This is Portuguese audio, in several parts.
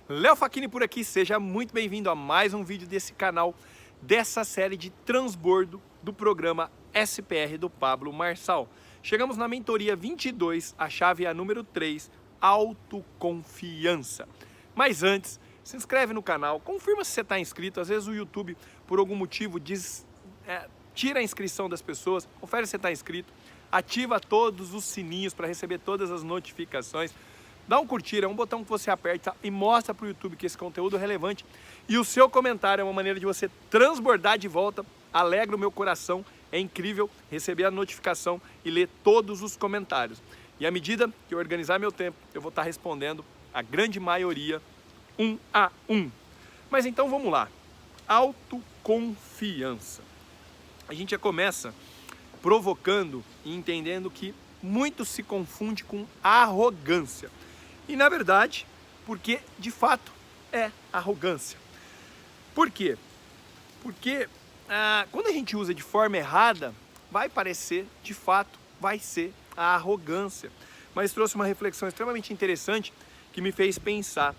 Léo Facchini por aqui, seja muito bem-vindo a mais um vídeo desse canal, dessa série de transbordo do programa SPR do Pablo Marçal. Chegamos na mentoria 22, a chave é a número 3, autoconfiança. Mas antes, se inscreve no canal, confirma se você está inscrito, às vezes o YouTube, por algum motivo, tira a inscrição das pessoas, confere se você está inscrito, ativa todos os sininhos para receber todas as notificações. Dá um curtir, é um botão que você aperta e mostra para o YouTube que esse conteúdo é relevante. E o seu comentário é uma maneira de você transbordar de volta, alegra o meu coração. É incrível receber a notificação e ler todos os comentários. E à medida que eu organizar meu tempo, eu vou estar respondendo a grande maioria, um a um. Mas então vamos lá. Autoconfiança. A gente já começa provocando e entendendo que muito se confunde com arrogância. E na verdade, porque de fato é arrogância. Por quê? Porque quando a gente usa de forma errada, vai parecer, de fato, vai ser a arrogância. Mas trouxe uma reflexão extremamente interessante que me fez pensar.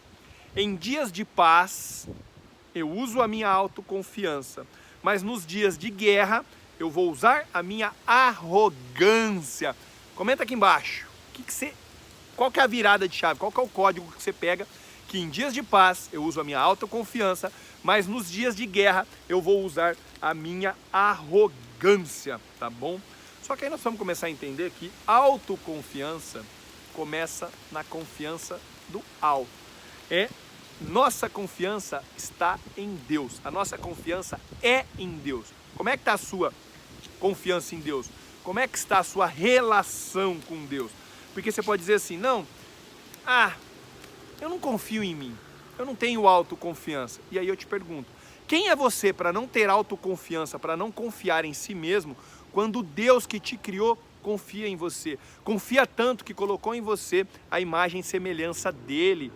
Em dias de paz, eu uso a minha autoconfiança, mas nos dias de guerra, eu vou usar a minha arrogância. Comenta aqui embaixo, qual que é a virada de chave, qual que é o código que você pega, que em dias de paz eu uso a minha autoconfiança, mas nos dias de guerra eu vou usar a minha arrogância, tá bom? Só que aí nós vamos começar a entender que autoconfiança começa na confiança do alto. Nossa confiança está em Deus, a nossa confiança é em Deus. Como é que está a sua confiança em Deus? Como é que está a sua relação com Deus? Porque você pode dizer assim, não, eu não confio em mim, eu não tenho autoconfiança. E aí eu te pergunto, quem é você para não ter autoconfiança, para não confiar em si mesmo, quando Deus que te criou confia em você? Confia tanto que colocou em você a imagem e semelhança dele.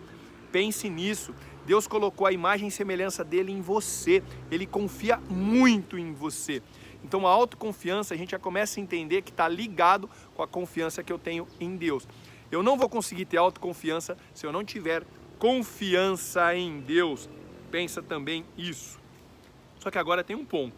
Pense nisso, Deus colocou a imagem e semelhança dele em você, ele confia muito em você. Então a autoconfiança a gente já começa a entender que está ligado com a confiança que eu tenho em Deus. Eu não vou conseguir ter autoconfiança se eu não tiver confiança em Deus. Pensa também isso. Só que agora tem um ponto.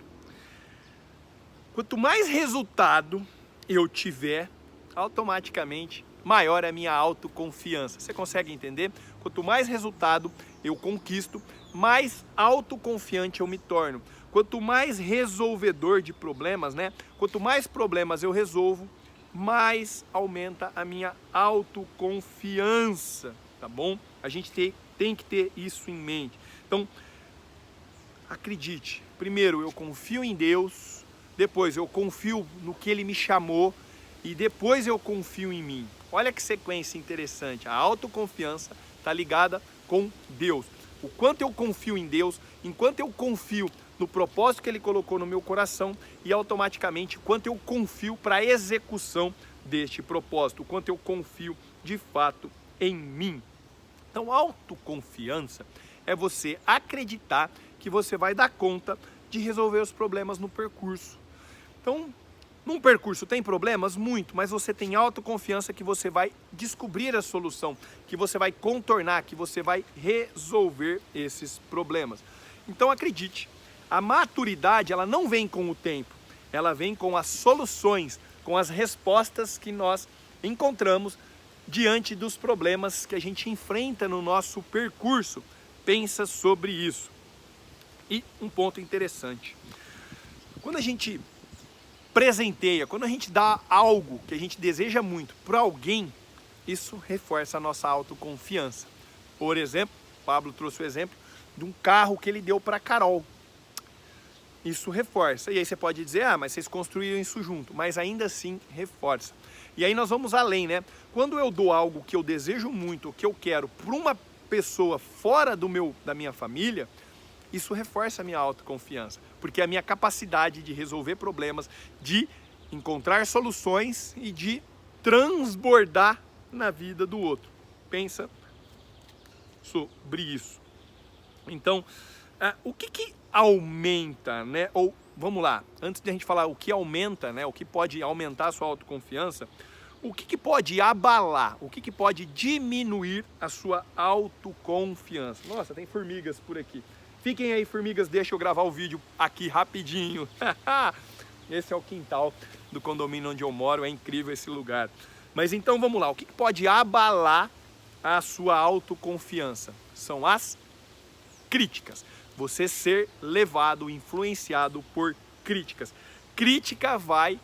Quanto mais resultado eu tiver, automaticamente maior é a minha autoconfiança. Você consegue entender? Quanto mais resultado eu conquisto, mais autoconfiante eu me torno. Quanto mais resolvedor de problemas, Quanto mais problemas eu resolvo, mais aumenta a minha autoconfiança, tá bom? A gente tem que ter isso em mente. Então, acredite, primeiro eu confio em Deus, depois eu confio no que Ele me chamou e depois eu confio em mim. Olha que sequência interessante, a autoconfiança está ligada com Deus. O quanto eu confio em Deus, enquanto eu confio no propósito que Ele colocou no meu coração e automaticamente quanto eu confio para a execução deste propósito, o quanto eu confio de fato em mim. Então, autoconfiança é você acreditar que você vai dar conta de resolver os problemas no percurso. Então, num percurso tem problemas? Muito, mas você tem autoconfiança que você vai descobrir a solução, que você vai contornar, que você vai resolver esses problemas. Então acredite, a maturidade ela não vem com o tempo, ela vem com as soluções, com as respostas que nós encontramos diante dos problemas que a gente enfrenta no nosso percurso. Pensa sobre isso. E um ponto interessante, quando a gente presenteia, quando a gente dá algo que a gente deseja muito para alguém, isso reforça a nossa autoconfiança. Por exemplo, Pablo trouxe o exemplo de um carro que ele deu para Carol. Isso reforça. E aí você pode dizer, mas vocês construíram isso junto, mas ainda assim reforça. E aí nós vamos além, Quando eu dou algo que eu desejo muito, que eu quero para uma pessoa fora da minha família, isso reforça a minha autoconfiança, porque a minha capacidade de resolver problemas, de encontrar soluções e de transbordar na vida do outro. Pensa sobre isso. Então, o que aumenta, Ou, vamos lá, antes de a gente falar o que aumenta, o que pode aumentar a sua autoconfiança, o que pode abalar, o que pode diminuir a sua autoconfiança? Nossa, tem formigas por aqui. Fiquem aí, formigas, deixa eu gravar o vídeo aqui rapidinho. Esse é o quintal do condomínio onde eu moro, é incrível esse lugar. Mas então vamos lá, o que pode abalar a sua autoconfiança? São as críticas. Você ser levado, influenciado por críticas. Crítica vai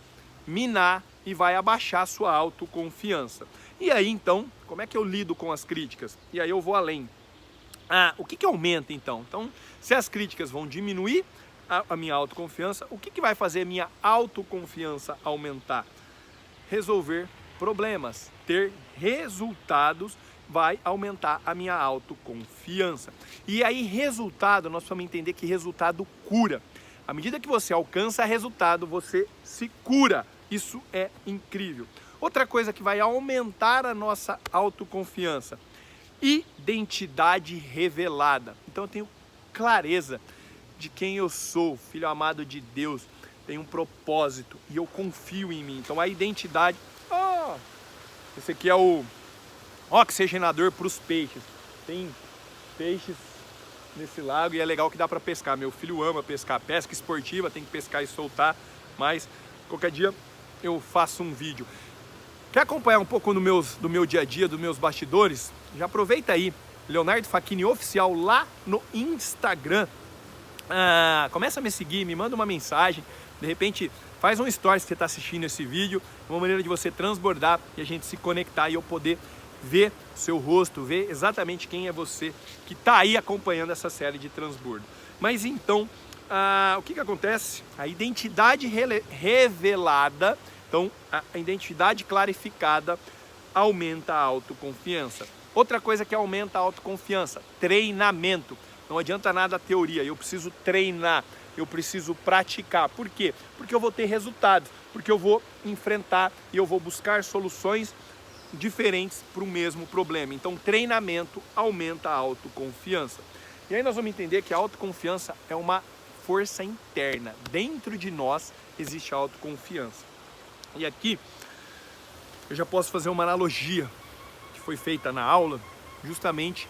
minar e vai abaixar a sua autoconfiança. E aí então, como é que eu lido com as críticas? E aí eu vou além. O que aumenta então? Então, se as críticas vão diminuir a minha autoconfiança, o que vai fazer a minha autoconfiança aumentar? Resolver problemas, ter resultados vai aumentar a minha autoconfiança. E aí resultado, nós vamos entender que resultado cura. À medida que você alcança resultado, você se cura. Isso é incrível. Outra coisa que vai aumentar a nossa autoconfiança: identidade revelada. Então eu tenho clareza de quem eu sou, filho amado de Deus, tenho um propósito e eu confio em mim. Então a identidade... esse aqui é o oxigenador para os peixes. Tem peixes nesse lago e é legal que dá para pescar. Meu filho ama pescar, pesca esportiva, tem que pescar e soltar, mas qualquer dia eu faço um vídeo. Quer acompanhar um pouco do meu dia a dia, dos meus bastidores? Já aproveita aí, Leonardo Facchini Oficial lá no Instagram. Começa a me seguir, me manda uma mensagem, de repente faz um story se você está assistindo esse vídeo, uma maneira de você transbordar e a gente se conectar e eu poder ver seu rosto, ver exatamente quem é você que está aí acompanhando essa série de transbordo. Mas então, o que acontece? A identidade revelada, então a identidade clarificada aumenta a autoconfiança. Outra coisa que aumenta a autoconfiança: treinamento. Não adianta nada a teoria, eu preciso treinar, eu preciso praticar. Por quê? Porque eu vou ter resultados, porque eu vou enfrentar e eu vou buscar soluções diferentes para o mesmo problema. Então, treinamento aumenta a autoconfiança. E aí nós vamos entender que a autoconfiança é uma força interna. Dentro de nós existe a autoconfiança. E aqui eu já posso fazer uma analogia que foi feita na aula, justamente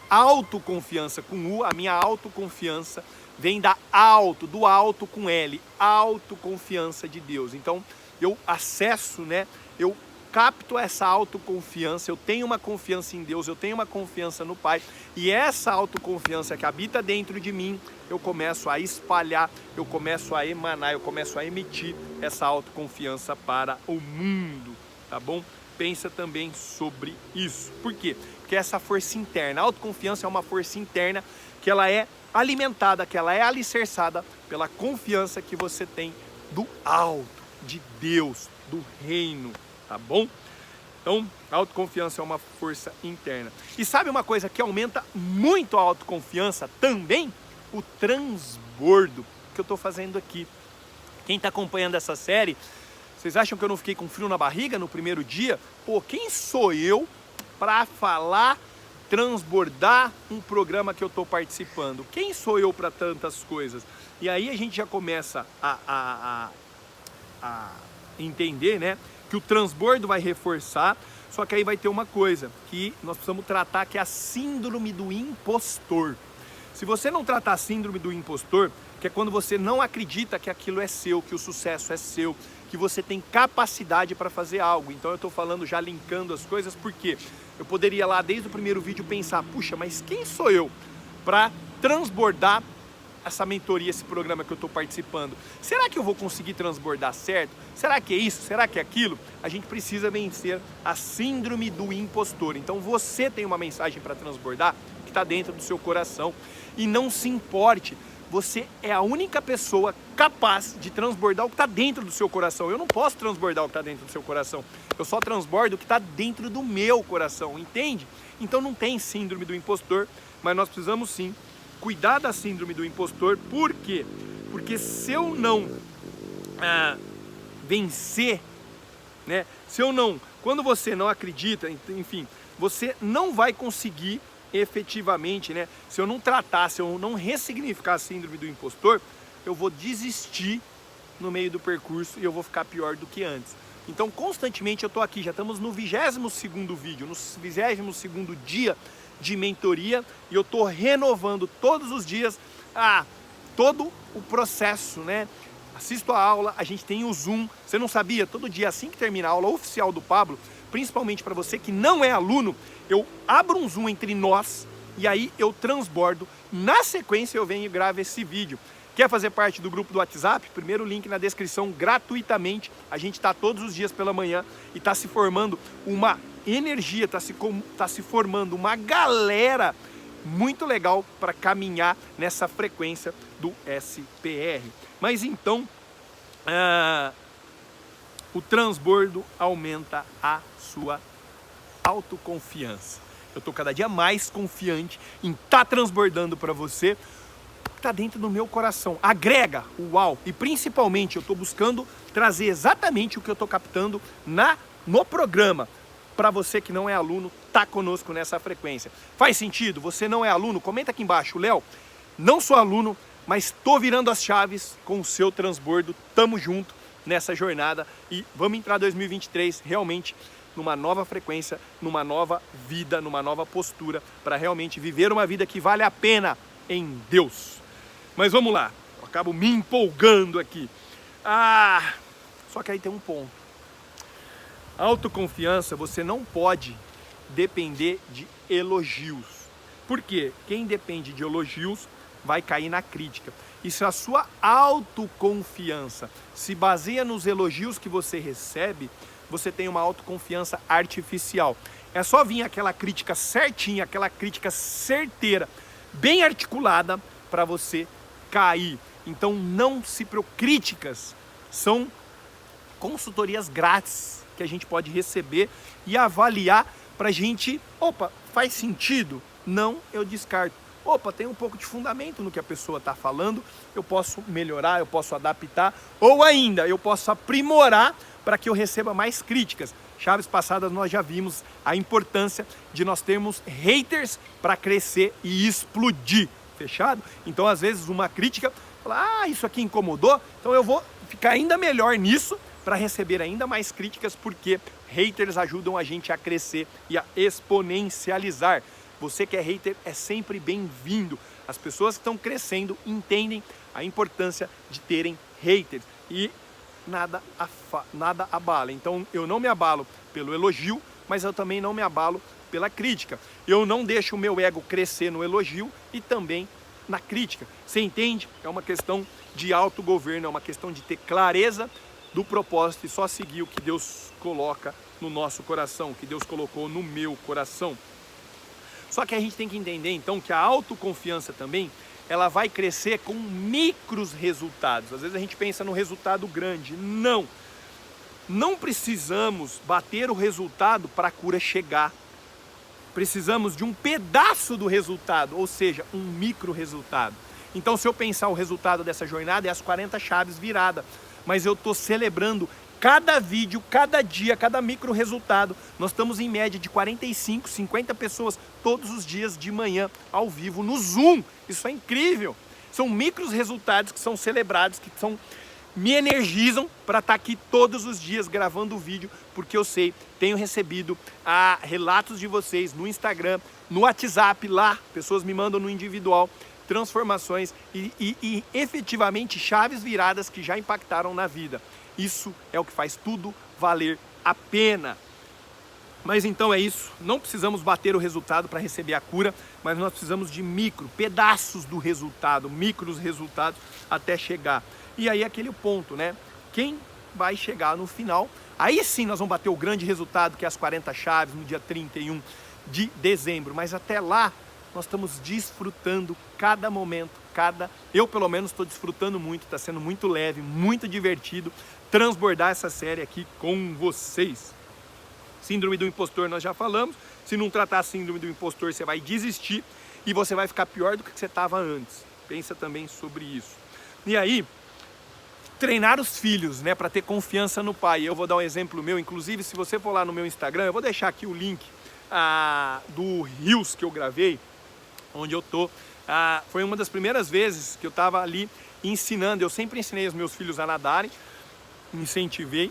autoconfiança com U. A minha autoconfiança vem do alto com L, autoconfiança de Deus. Então eu acesso, né? Eu capto essa autoconfiança, eu tenho uma confiança em Deus, eu tenho uma confiança no Pai, e essa autoconfiança que habita dentro de mim, eu começo a espalhar, eu começo a emanar, eu começo a emitir essa autoconfiança para o mundo, tá bom? Pensa também sobre isso. Por quê? Porque essa força interna, a autoconfiança é uma força interna que ela é alimentada, que ela é alicerçada pela confiança que você tem do alto, de Deus, do reino, tá bom? Então, a autoconfiança é uma força interna. E sabe uma coisa que aumenta muito a autoconfiança também? O transbordo que eu estou fazendo aqui. Quem está acompanhando essa série, vocês acham que eu não fiquei com frio na barriga no primeiro dia? Pô, quem sou eu para falar, transbordar um programa que eu estou participando? Quem sou eu para tantas coisas? E aí a gente já começa a entender, né, que o transbordo vai reforçar, só que aí vai ter uma coisa que nós precisamos tratar, que é a síndrome do impostor. Se você não tratar a síndrome do impostor, que é quando você não acredita que aquilo é seu, que o sucesso é seu, que você tem capacidade para fazer algo. Então eu estou falando, já linkando as coisas, porque eu poderia lá desde o primeiro vídeo pensar, puxa, mas quem sou eu para transbordar essa mentoria, esse programa que eu estou participando? Será que eu vou conseguir transbordar certo? Será que é isso? Será que é aquilo? A gente precisa vencer a síndrome do impostor. Então você tem uma mensagem para transbordar que está dentro do seu coração. E não se importe, você é a única pessoa capaz de transbordar o que está dentro do seu coração. Eu não posso transbordar o que está dentro do seu coração. Eu só transbordo o que está dentro do meu coração, entende? Então não tem síndrome do impostor, mas nós precisamos sim cuidar da síndrome do impostor. Por quê? Porque se eu não vencer, né? Se eu não, quando você não acredita, enfim, você não vai conseguir efetivamente, né? Se eu não tratar, se eu não ressignificar a síndrome do impostor, eu vou desistir no meio do percurso e eu vou ficar pior do que antes. Então constantemente eu estou aqui, já estamos no 22º vídeo, no 22º dia de mentoria, e eu estou renovando todos os dias todo o processo, né? Assisto a aula, a gente tem o Zoom, você não sabia? Todo dia assim que termina a aula oficial do Pablo, principalmente para você que não é aluno, eu abro um Zoom entre nós e aí eu transbordo. Na sequência eu venho e gravo esse vídeo. Quer fazer parte do grupo do WhatsApp? Primeiro link na descrição, gratuitamente. A gente está todos os dias pela manhã e está se formando uma energia, está se formando uma galera muito legal para caminhar nessa frequência do SPR. Mas então, o transbordo aumenta a sua autoconfiança. Eu estou cada dia mais confiante em estar transbordando para você. Está dentro do meu coração, agrega, uau, e principalmente eu estou buscando trazer exatamente o que eu estou captando no programa. Para você que não é aluno, tá conosco nessa frequência. Faz sentido? Você não é aluno? Comenta aqui embaixo. Léo, não sou aluno, mas estou virando as chaves com o seu transbordo. Tamo junto nessa jornada e vamos entrar 2023 realmente numa nova frequência, numa nova vida, numa nova postura, para realmente viver uma vida que vale a pena em Deus. Mas vamos lá, eu acabo me empolgando aqui. Só que aí tem um ponto. Autoconfiança, você não pode depender de elogios. Por quê? Quem depende de elogios vai cair na crítica. E se a sua autoconfiança se baseia nos elogios que você recebe, você tem uma autoconfiança artificial. É só vir aquela crítica certinha, aquela crítica certeira, bem articulada, para você cair. Então não se preocupe. Críticas são consultorias grátis que a gente pode receber e avaliar para a gente, faz sentido? Não, eu descarto. Tem um pouco de fundamento no que a pessoa está falando, eu posso melhorar, eu posso adaptar, ou ainda, eu posso aprimorar para que eu receba mais críticas. Chaves passadas nós já vimos a importância de nós termos haters para crescer e explodir. Fechado? Então, às vezes, uma crítica, fala, isso aqui incomodou, então eu vou ficar ainda melhor nisso para receber ainda mais críticas, porque haters ajudam a gente a crescer e a exponencializar. Você que é hater é sempre bem-vindo. As pessoas que estão crescendo entendem a importância de terem haters e nada abala. Então, eu não me abalo pelo elogio, mas eu também não me abalo pela crítica. Eu não deixo o meu ego crescer no elogio e também na crítica. Você entende? É uma questão de autogoverno, é uma questão de ter clareza do propósito e só seguir o que Deus coloca no nosso coração, o que Deus colocou no meu coração. Só que a gente tem que entender então que a autoconfiança também, ela vai crescer com micros resultados. Às vezes a gente pensa no resultado grande. Não precisamos bater o resultado para a cura chegar. Precisamos de um pedaço do resultado, ou seja, um micro resultado. Então, se eu pensar o resultado dessa jornada, é as 40 chaves virada. Mas eu estou celebrando cada vídeo, cada dia, cada micro resultado. Nós estamos em média de 45, 50 pessoas todos os dias de manhã, ao vivo, no Zoom. Isso é incrível. São micros resultados que são celebrados, me energizam para estar aqui todos os dias gravando o vídeo, porque eu sei, tenho recebido relatos de vocês no Instagram, no WhatsApp, lá, pessoas me mandam no individual, transformações e efetivamente chaves viradas que já impactaram na vida. Isso é o que faz tudo valer a pena. Mas então é isso, não precisamos bater o resultado para receber a cura, mas nós precisamos de pedaços do resultado, micros resultados até chegar. E aí aquele ponto, né? Quem vai chegar no final, aí sim nós vamos bater o grande resultado, que é as 40 chaves, no dia 31 de dezembro. Mas até lá, nós estamos desfrutando cada momento, eu pelo menos estou desfrutando muito, está sendo muito leve, muito divertido transbordar essa série aqui com vocês. Síndrome do impostor nós já falamos, se não tratar a síndrome do impostor você vai desistir e você vai ficar pior do que você estava antes. Pensa também sobre isso. E aí, treinar os filhos, né, para ter confiança no pai. Eu vou dar um exemplo meu, inclusive se você for lá no meu Instagram, eu vou deixar aqui o link do Reels que eu gravei, onde eu tô. Foi uma das primeiras vezes que eu estava ali ensinando. Eu sempre ensinei os meus filhos a nadarem, incentivei.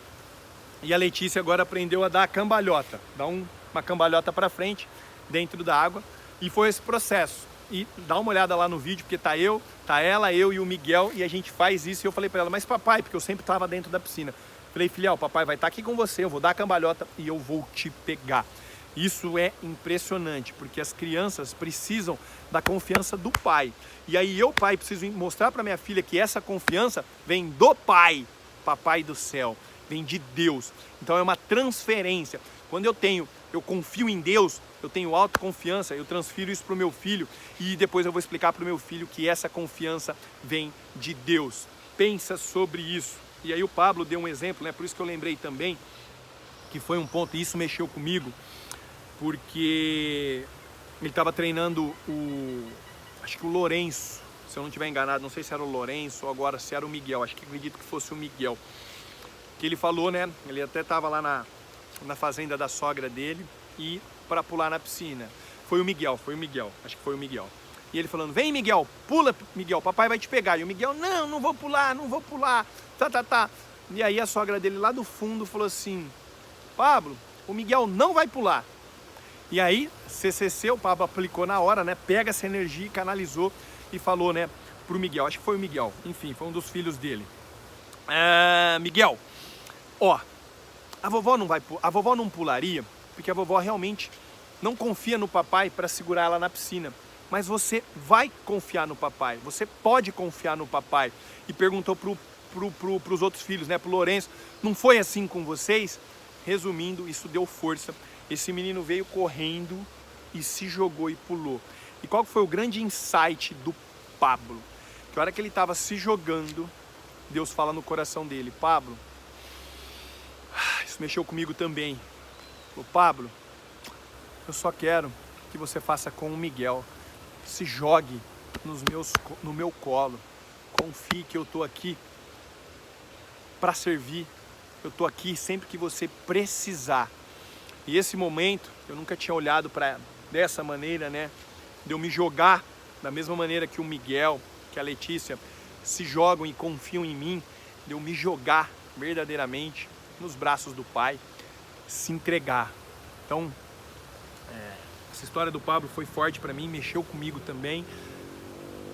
E a Letícia agora aprendeu a dar a cambalhota, dar uma cambalhota para frente dentro da água. E foi esse processo. E dá uma olhada lá no vídeo, porque tá ela, eu e o Miguel, e a gente faz isso. E eu falei para ela, mas papai, porque eu sempre estava dentro da piscina. Falei, filha, o papai vai estar aqui com você, eu vou dar a cambalhota e eu vou te pegar. Isso é impressionante, porque as crianças precisam da confiança do pai. E aí eu, pai, preciso mostrar para minha filha que essa confiança vem do pai, papai do céu, vem de Deus. Então é uma transferência. Quando eu confio em Deus, eu tenho autoconfiança, eu transfiro isso para o meu filho e depois eu vou explicar para o meu filho que essa confiança vem de Deus. Pensa sobre isso. E aí o Pablo deu um exemplo, né? Por isso que eu lembrei também que foi um ponto, e isso mexeu comigo, porque ele estava treinando acho que o Lourenço, se eu não estiver enganado, não sei se era o Lourenço ou agora se era o Miguel, acredito que fosse o Miguel, que ele falou, né, ele até estava lá na fazenda da sogra dele e para pular na piscina, foi o Miguel, acho que foi o Miguel, e ele falando, vem Miguel, pula Miguel, papai vai te pegar, e o Miguel, não vou pular, tá, e aí a sogra dele lá do fundo falou assim, Pablo, o Miguel não vai pular. E aí, CCC, o Pablo aplicou na hora, né? Pega essa energia e canalizou e falou, né, pro Miguel, acho que foi o Miguel, enfim, foi um dos filhos dele. Miguel, ó, a vovó não pularia, porque a vovó realmente não confia no papai para segurar ela na piscina. Mas você vai confiar no papai, você pode confiar no papai. E perguntou pros outros filhos, né, pro Lourenço, não foi assim com vocês? Resumindo, isso deu força. Esse menino veio correndo e se jogou e pulou. E qual foi o grande insight do Pablo? Que a hora que ele estava se jogando, Deus fala no coração dele, Pablo, isso mexeu comigo também. Falou, Pablo, eu só quero que você faça com o Miguel. Se jogue no meu colo. Confie que eu estou aqui para servir. Eu estou aqui sempre que você precisar. E esse momento, eu nunca tinha olhado para dessa maneira, né? De eu me jogar da mesma maneira que o Miguel, que a Letícia se jogam e confiam em mim. De eu me jogar verdadeiramente nos braços do Pai, se entregar. Então, essa história do Pablo foi forte para mim, mexeu comigo também.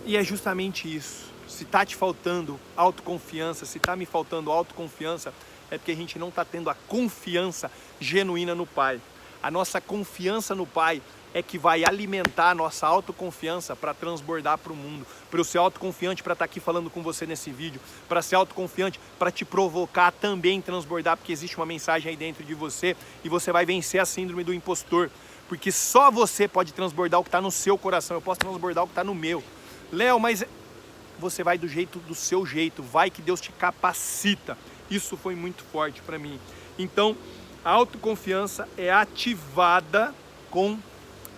E é justamente isso. Se tá te faltando autoconfiança, se tá me faltando autoconfiança, é porque a gente não está tendo a confiança genuína no Pai. A nossa confiança no Pai é que vai alimentar a nossa autoconfiança para transbordar para o mundo. Para eu ser autoconfiante para estar aqui falando com você nesse vídeo. Para ser autoconfiante para te provocar também transbordar, porque existe uma mensagem aí dentro de você e você vai vencer a síndrome do impostor. Porque só você pode transbordar o que está no seu coração. Eu posso transbordar o que está no meu. Léo, mas você vai do seu jeito. Vai que Deus te capacita. Isso foi muito forte para mim. Então, a autoconfiança é ativada com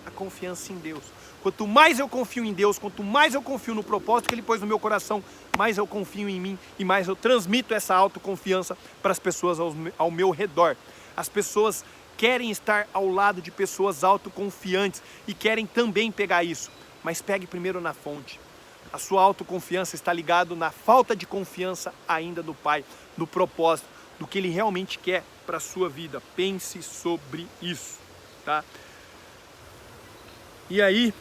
a confiança em Deus. Quanto mais eu confio em Deus, quanto mais eu confio no propósito que Ele pôs no meu coração, mais eu confio em mim e mais eu transmito essa autoconfiança para as pessoas ao meu redor. As pessoas querem estar ao lado de pessoas autoconfiantes e querem também pegar isso. Mas pegue primeiro na fonte. A sua autoconfiança está ligada na falta de confiança ainda do Pai, do propósito, do que Ele realmente quer para a sua vida. Pense sobre isso, tá? E aí,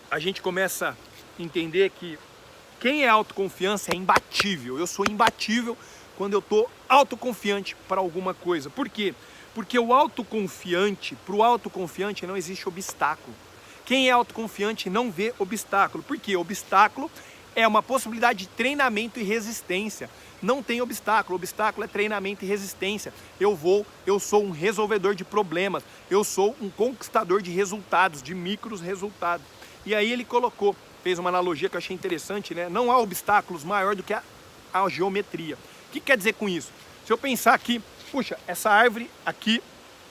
a gente começa a entender que quem é autoconfiança é imbatível. Eu sou imbatível quando eu estou autoconfiante para alguma coisa. Por quê? Porque para o autoconfiante não existe obstáculo. Quem é autoconfiante não vê obstáculo. Por quê? Obstáculo é uma possibilidade de treinamento e resistência. Não tem obstáculo. Obstáculo é treinamento e resistência. Eu sou um resolvedor de problemas. Eu sou um conquistador de resultados, de micros resultados. E aí ele fez uma analogia que eu achei interessante, né? Não há obstáculos maior do que a geometria. O que quer dizer com isso? Se eu pensar aqui, puxa, essa árvore aqui,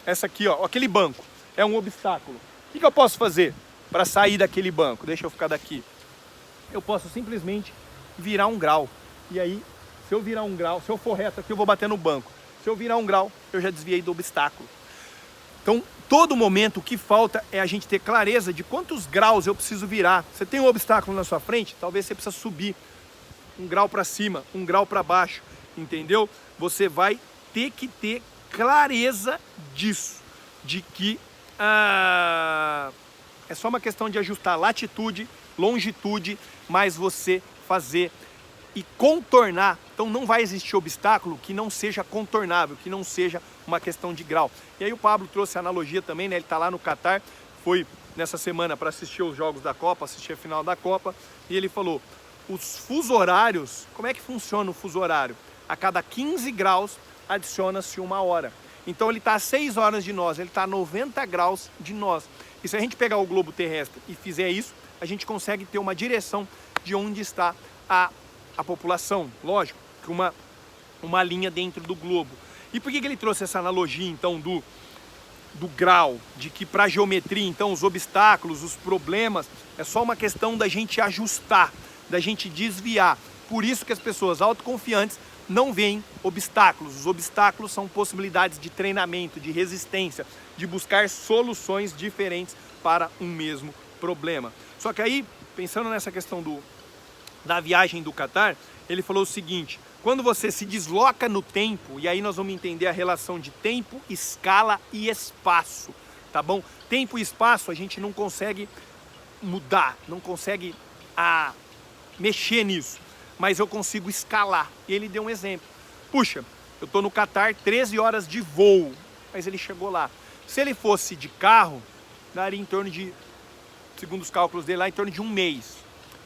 essa aqui, ó, aquele banco, é um obstáculo. O que eu posso fazer para sair daquele banco? Deixa eu ficar daqui. Eu posso simplesmente virar um grau. E aí, se eu virar um grau, se eu for reto aqui, eu vou bater no banco. Se eu virar um grau, eu já desviei do obstáculo. Então, todo momento, o que falta é a gente ter clareza de quantos graus eu preciso virar. Você tem um obstáculo na sua frente, talvez você precisa subir um grau para cima, um grau para baixo, entendeu? Você vai ter que ter clareza disso, de que é só uma questão de ajustar latitude, longitude, mas você fazer e contornar. Então não vai existir obstáculo que não seja contornável, que não seja uma questão de grau. E aí o Pablo trouxe a analogia também, né? Ele está lá no Catar, foi nessa semana para assistir os jogos da Copa, assistir a final da Copa, e ele falou, os fuso horários, como é que funciona o fuso horário? A cada 15 graus adiciona-se 1 hora. Então ele está a 6 horas de nós, ele está a 90 graus de nós. E se a gente pegar o globo terrestre e fizer isso, a gente consegue ter uma direção de onde está a população. Lógico, que uma linha dentro do globo. E por que ele trouxe essa analogia, então, do grau? De que para a geometria, então, os obstáculos, os problemas, é só uma questão da gente ajustar, da gente desviar. Por isso que as pessoas autoconfiantes não veem obstáculos. Os obstáculos são possibilidades de treinamento, de resistência, de buscar soluções diferentes para um mesmo problema. Só que aí, pensando nessa questão da viagem do Catar, ele falou o seguinte, quando você se desloca no tempo, e aí nós vamos entender a relação de tempo, escala e espaço, tá bom? Tempo e espaço a gente não consegue mudar, não consegue mexer nisso, mas eu consigo escalar. E ele deu um exemplo. Puxa, eu tô no Catar, 13 horas de voo, mas ele chegou lá. Se ele fosse de carro, daria em torno de, segundo os cálculos dele lá, em torno de 1 mês.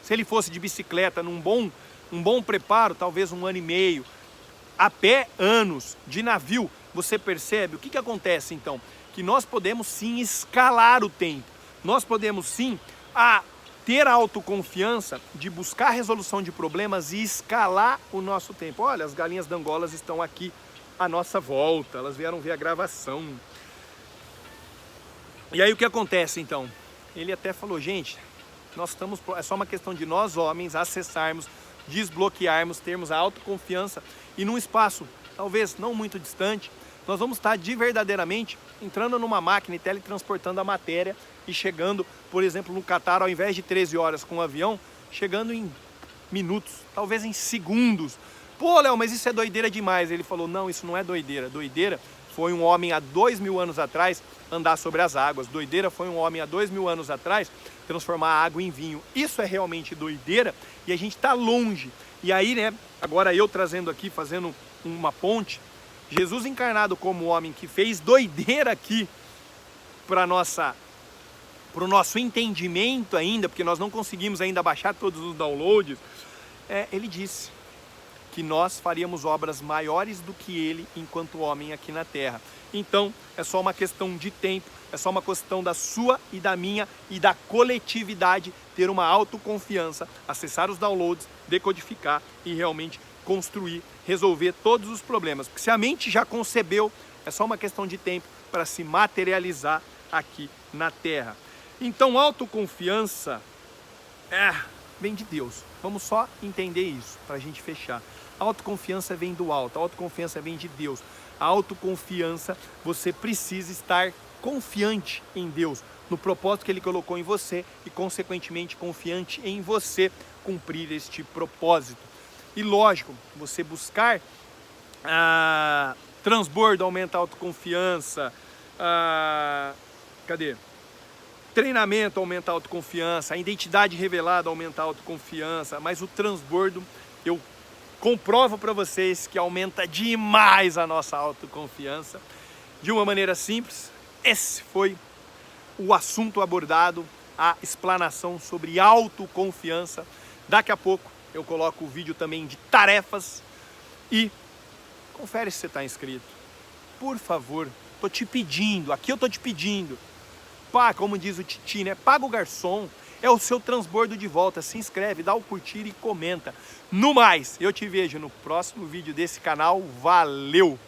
Se ele fosse de bicicleta, num bom preparo, talvez 1 ano e meio, a pé, anos, de navio, você percebe o que acontece então? Que nós podemos sim escalar o tempo, nós podemos sim ter a autoconfiança de buscar a resolução de problemas e escalar o nosso tempo. Olha, as galinhas da Angola estão aqui à nossa volta, elas vieram ver a gravação. E aí o que acontece então? Ele até falou, gente, é só uma questão de nós homens acessarmos, desbloquearmos, termos a autoconfiança e num espaço talvez não muito distante, nós vamos estar verdadeiramente entrando numa máquina e teletransportando a matéria e chegando, por exemplo, no Catar, ao invés de 13 horas com o avião, chegando em minutos, talvez em segundos. Pô, Léo, mas isso é doideira demais. Ele falou, não, isso não é doideira. Doideira foi um homem há 2000 anos atrás andar sobre as águas. Doideira foi um homem há 2000 anos atrás transformar a água em vinho. Isso é realmente doideira e a gente está longe. E aí, né, agora eu trazendo aqui, fazendo uma ponte, Jesus encarnado como homem que fez doideira aqui para o nosso entendimento ainda, porque nós não conseguimos ainda baixar todos os downloads, ele disse que nós faríamos obras maiores do que ele enquanto homem aqui na Terra. Então, é só uma questão de tempo, é só uma questão da sua e da minha e da coletividade ter uma autoconfiança, acessar os downloads, decodificar e realmente construir, resolver todos os problemas. Porque se a mente já concebeu, é só uma questão de tempo para se materializar aqui na Terra. Então, autoconfiança vem de Deus. Vamos só entender isso para a gente fechar. A autoconfiança vem do alto, a autoconfiança vem de Deus. A autoconfiança, você precisa estar confiante em Deus, no propósito que Ele colocou em você e, consequentemente, confiante em você cumprir este propósito. E lógico, você buscar transbordo aumenta a autoconfiança, treinamento aumenta a autoconfiança, a identidade revelada aumenta a autoconfiança, mas o transbordo, eu comprovo para vocês que aumenta demais a nossa autoconfiança. De uma maneira simples, esse foi o assunto abordado, a explanação sobre autoconfiança. Daqui a pouco eu coloco o vídeo também de tarefas e confere se você está inscrito. Por favor, tô te pedindo, aqui eu tô te pedindo. Pá, como diz o Titi, né? Paga o garçom, é o seu transbordo de volta. Se inscreve, dá o curtir e comenta. No mais, eu te vejo no próximo vídeo desse canal. Valeu!